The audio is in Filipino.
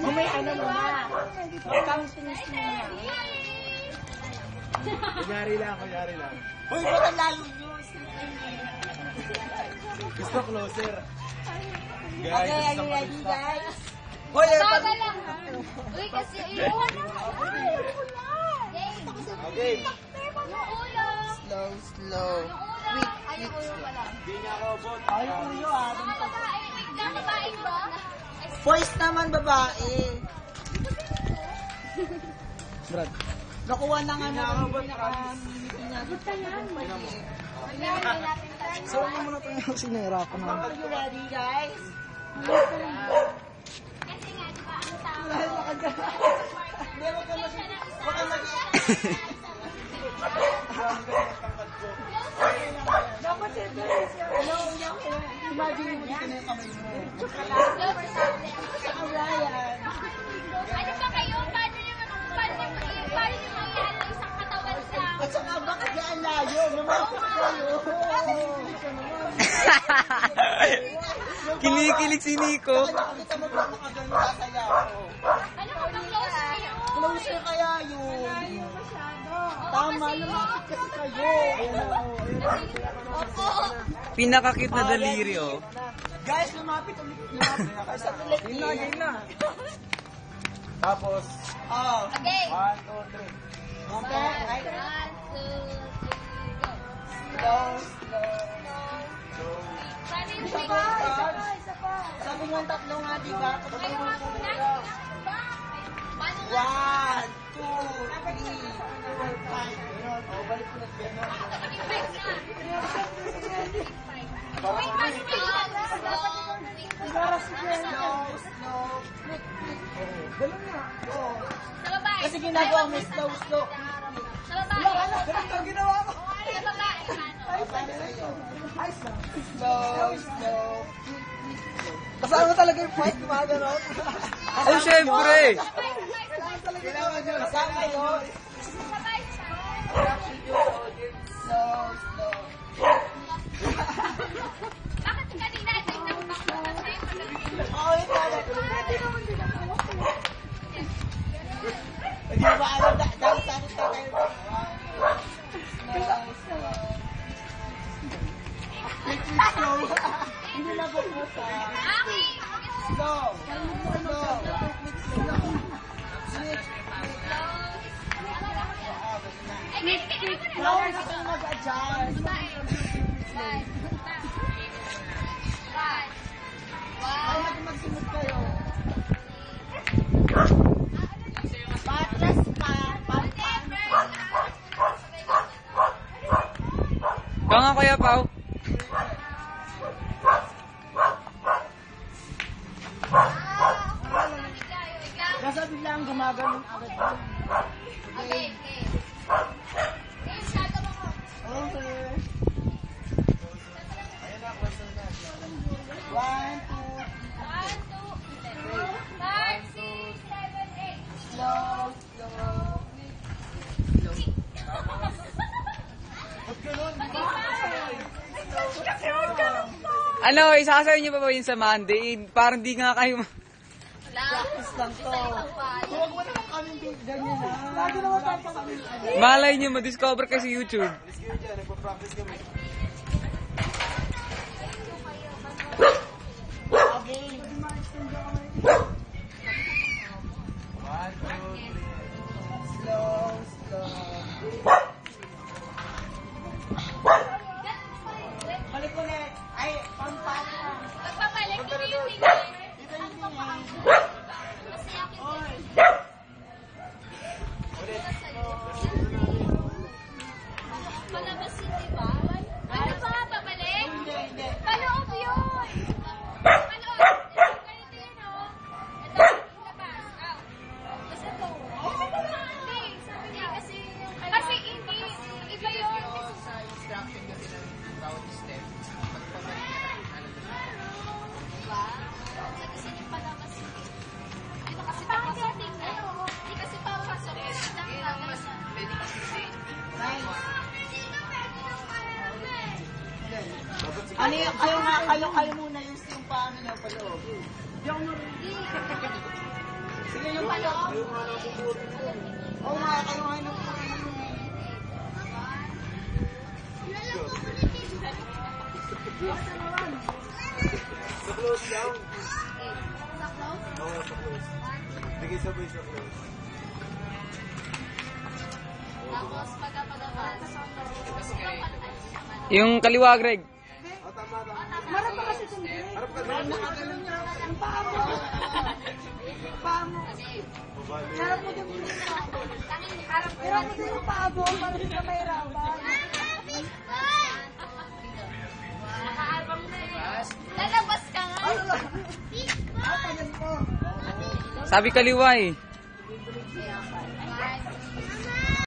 Mamaya na muna. Mag-counting muna. Kunyari lang. Uy, ba't ang layo nyo? Gusto closer. Okay, are you ready, guys? Hoy, Bagal lang. Uy, kasi iwan na. Okay. Yung ulo. Slow. Yung ulo. Ay, yung ulo pala. Hindi niya ako bot. Ay, yung ulo ah. Mga babae. Mga babae ba? Boys naman, babae. Brad. Nakuha na nga namin yung So, ano muna ito yung sinahirapan na. Are you ready, guys? Kasi nga, di ba, ang tao. Hindi, wag ka dapat imagine mo dito na yung kamay mo. Ano ba kayo? Paano nyo mangyari isang katawan sa... At saka bakit yan layo? Lumapit kayo. Kinikilig si Nico. Nakakita mo ba makaganda sayaw? Ano ka ba close kayo? Closer kaya yun. Tama, lumapit kasi kayo. Opo. Pinakakit na daliri, oh. Guys, lumapit ulit. Sa tulit. Game na. Tapos, Oh. Okay. 1, 2, 3. Okay. 1, 2, 3, go. Slow. Paano yung Isa tingin? pa. Sabi mo yung tatlo nga, di ba? Kayo nga muna. Paano nga? 1, 2, 3, 4, 5. Oh, balik ko na siya. Naging five na. Wait, paano kayo? Slow. Sa babae. Kasi ginagawa mo slow. Sa babae. Ganun ang ginawa mo. Sa babae. Slow. Kasama talaga yung fight, gumagano. Ay, syempre! Kasama yun. Slow. Bakit kanina tingnan mo ba? Oo, yun talaga. Hindi ba alam, dahil saan ito kayo? Slow. Hindi na po po sa... Okay. Slow. Slow na kang mag-adjust. Ay, magsimot kayo. Patras pa. Ikaw nga, Kuya Pao. Kasi biglang gumagano agad. Okay. Okay. 1, 2, 1, 2, 3, 4, 5, 6, 7, 8. slow. Ano, isasayaw niyo pa ba yun sa Monday? Parang di nga kayo... Practice lang to. Huwag mo naman kaming ganyan ha. Lagi naman tayo kami. Malay niyo, ma-discover kayo sa YouTube. Okay. Slow. Balik ulit. Ay, pampana. Pagpapalik ko yung tingin. Kasi akin palabasin, di ba? Ano ba? Babalik? Hindi. Paloob yun! Paloob! Ganito yun, oh. Ito, labas. Out. Kasi ito. Hindi, sabi niya. Kasi hindi. Iba yun. Sa instruction kasi ng bawat step, Diba? Kasi yung palabas yun. Ito kasi papasok. Hindi kasi papasok. pwede kasi Ano yung, kayo muna yung paano nyo paloob. Sige yung pala. Oo nga, kaluhay ng Sa close down. Oo, sa close. Sige, sabay sa close. Tapos pagkapagabas. Yung kaliwa, Greg. Oh, tama, tama. Marap pa kasi itong Greg. Harap ka na. Nakagalan niya. Ang paa mo. Paa mo. Harap mo din mo. Harap mo din yung paa mo. Para hindi ka mahirapan. Lalabas ka nga. Ay, panyan mo. Sabi kaliwa eh.